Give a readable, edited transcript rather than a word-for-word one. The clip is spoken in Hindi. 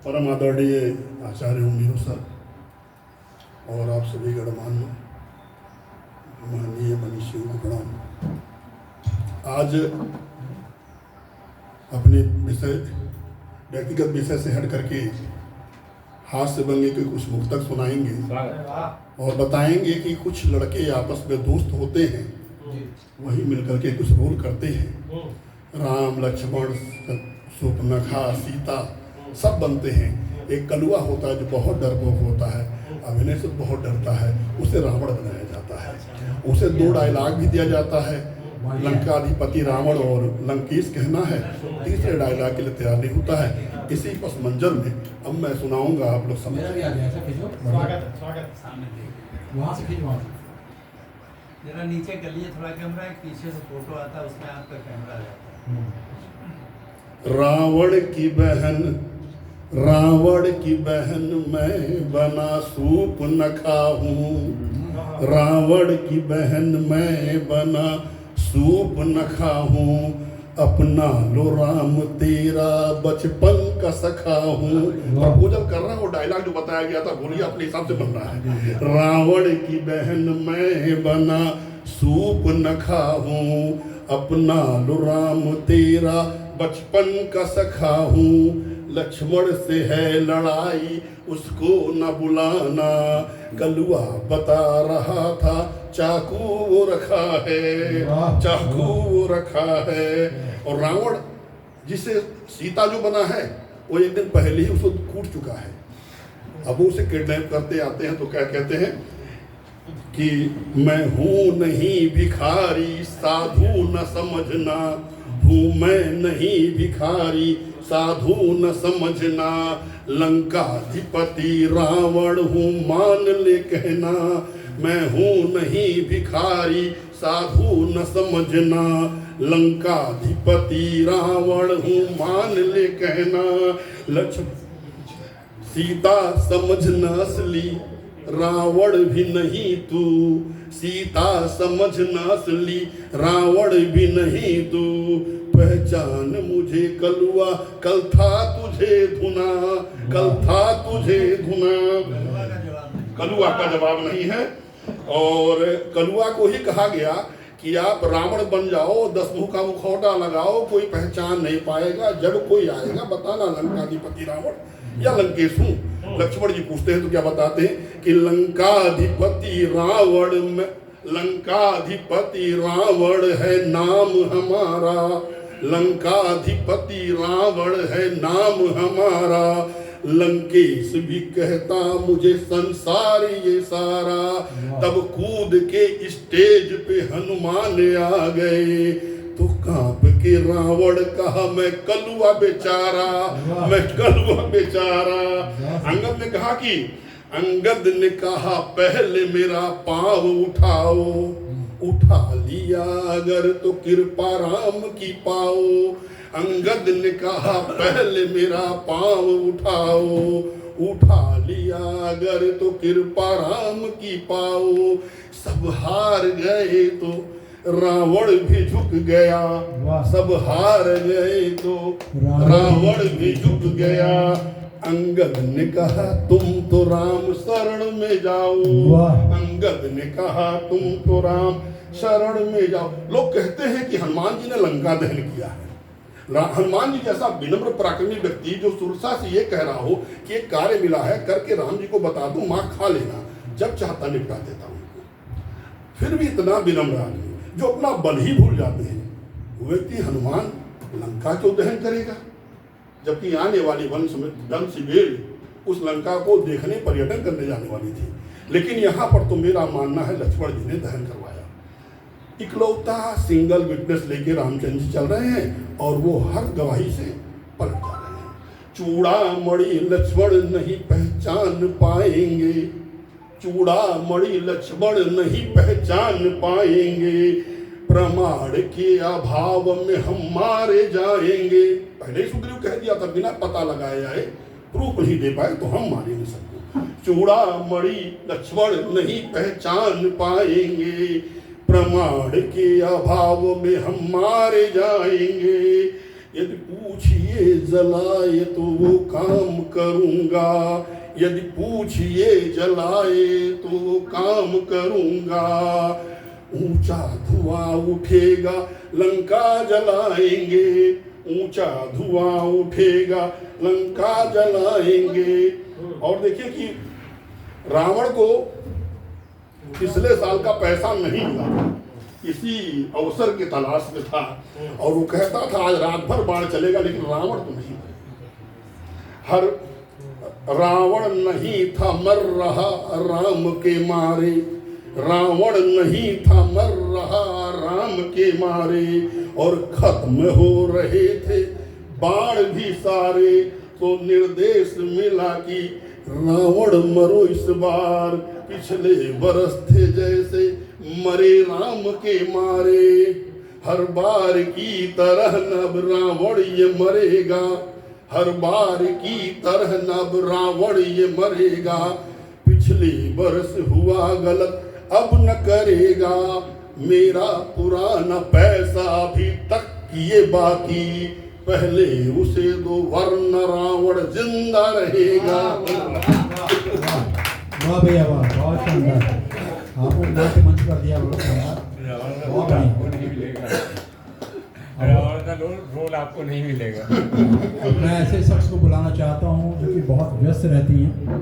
परम आदरणीय आचार्य मीरू सर और आप सभी गणमान्य माननीय मनीषियों को प्रणाम। आज अपने विषय व्यक्तिगत विषय से हट करके हास्य बंगे के कुछ मुक्तक सुनाएंगे और बताएंगे कि कुछ लड़के आपस में दोस्त होते हैं, वही मिलकर के कुछ रोल करते हैं। राम लक्ष्मण शूर्पणखा सीता सब बनते हैं। एक कलुआ होता है जो बहुत डरपोक होता है, अभिनय से बहुत डरता है, उसे रावण बनाया जाता है। उसे 2 डायलॉग भी दिया जाता है, लंकाधिपति रावण और लंकेश कहना है। तीसरे डायलॉग के लिए तैयार नहीं होता है। इसी पस मंजर में अब मैं सुनाऊंगा, आप लोग समझ वहाँ से खींच, वहाँ से जरा नीचे कर लिए थोड़ा कैमरा, एक पीछे से फोटो आता है उसमें आपका कैमरा आ जाता है। रावण की बहन मैं बना शूर्पणखा हूँ। रावण की बहन मैं बना शूर्पणखा हूँ। अपना लो राम तेरा बचपन का सखा हूँ। प्रपोजल कर रहा है, वो डायलॉग जो बताया गया था, बोलिए अपने हिसाब से बन रहा है। रावण की बहन मैं बना शूर्पणखा हूँ। अपना लो राम तेरा बचपन का सखा हूँ। लक्ष्मण से है लड़ाई उसको न बुलाना। कलुआ बता रहा था चाकू वो रखा है, चाकू वो रखा है। और रावण जिसे सीता जो बना है वो एक दिन पहले ही उसको कूट चुका है। अब वो उसे किडनैप करते आते हैं तो क्या कहते हैं कि मैं हूँ नहीं भिखारी साधु न समझना। हूँ मैं नहीं भिखारी साधु न समझना। लंकाधिपति रावण हूँ मान ले कहना। मैं हूँ नहीं भिखारी साधु न समझना। लंकाधिपति रावण हूँ मान ले कहना। लक्ष्मण सीता समझना असली रावण भी नहीं तू। सीता समझना असली रावण भी नहीं तू। पहचान मुझे कलुआ कल था तुझे धुना। कल था तुझे धुना। कलुआ का जवाब नहीं है। और कलुआ को ही कहा गया कि आप रावण बन जाओ, 10 मुँह का मुखौटा लगाओ, कोई पहचान नहीं पाएगा। जब कोई आएगा बताना लंकाधिपति रावण या लंकेश हूँ। लक्ष्मण जी पूछते हैं तो क्या बताते हैं कि लंकाधिपति रावण है नाम हमारा। लंकाधिपति रावण है नाम हमारा। लंकेश भी कहता मुझे संसार ये सारा। तब कूद के स्टेज पे हनुमान आ गए तो कांप के रावण कहा मैं कलुआ बेचारा, मैं कलुआ बेचारा। अंगद ने कहा पहले मेरा पाँव उठाओ। उठा लिया अगर तो कृपा राम की पाओ। अंगद ने कहा पहले मेरा पाँव उठाओ। उठा लिया अगर तो कृपा राम की पाओ। सब हार गए तो रावण भी झुक गया। सब हार गए तो रावण भी झुक गया। अंगद ने कहा तुम तो राम शरण में जाओ। अंगद ने कहा तुम तो राम शरण में जाओ। लोग कहते हैं कि हनुमान जी ने लंका दहन किया है। हनुमान जी जैसा विनम्र पराक्रमी व्यक्ति जो सुरसा से ये कह रहा हो कि एक कार्य मिला है करके राम जी को बता दूं, माँ खा लेना, जब चाहता निपटा देता उनको। फिर भी इतना विनम्र आदमी जो अपना बल ही भूल जाते हैं, वो व्यक्ति हनुमान लंका क्यों दहन करेगा? जबकि आने वाली वंश उस लंका को देखने पर्यटन करने जाने वाली थी। लेकिन यहाँ पर तो मेरा मानना है लक्ष्मण जी ने दहन करवाया। इकलौता सिंगल विटनेस लेके रामचंद्र जी चल रहे हैं और वो हर गवाही से पलट जा रहे हैं। चूड़ामणि लक्ष्मण नहीं पहचान पाएंगे। चूड़ामणि लक्ष्मण नहीं पहचान पाएंगे। प्रमाण के अभाव में हम मारे जाएंगे। पहले ही सुग्रीव कह दिया था बिना पता लगाए आए, प्रूफ नहीं दे पाए तो हम मारेंगे सबको। चूड़ामणि लक्ष्मण नहीं पहचान पाएंगे। प्रमाण के अभाव में हम मारे जाएंगे। यदि पूछिए जलाए तो वो काम करूंगा, यदि पूछिए जलाए तो वो काम करूंगा। ऊंचा धुआं उठेगा लंका जलाएंगे, ऊंचा धुआं उठेगा लंका जलाएंगे। और देखिए कि रावण को पिछले साल का पैसा नहीं मिला, किसी अवसर की तलाश में था और वो कहता था आज रात भर बाढ़ चलेगा, लेकिन रावण तो नहीं। हर रावण नहीं था मर रहा राम के मारे, रावण नहीं था मर रहा राम के मारे। और खत्म हो रहे थे बाण भी सारे, तो निर्देश मिला कि रावण मरो इस बार। पिछले बरस थे जैसे मरे राम के मारे, हर बार की तरह नब रावण ये मरेगा, हर बार की तरह नब रावण ये मरेगा। पिछले बरस हुआ गलत अब न करेगा, मेरा पुराना पैसा अभी तक किए बाकी, पहले उसे दो वरना रावण जिंदा रहेगा। वाह भैया वाह, बहुत शानदार। आपको नाट्य मंच कर दिया, बहुत शानदार, बहुत बढ़िया। रावण का रोल आपको नहीं मिलेगा। मैं ऐसे शख्स को बुलाना चाहता हूँ जो कि बहुत व्यस्त रहती हैं,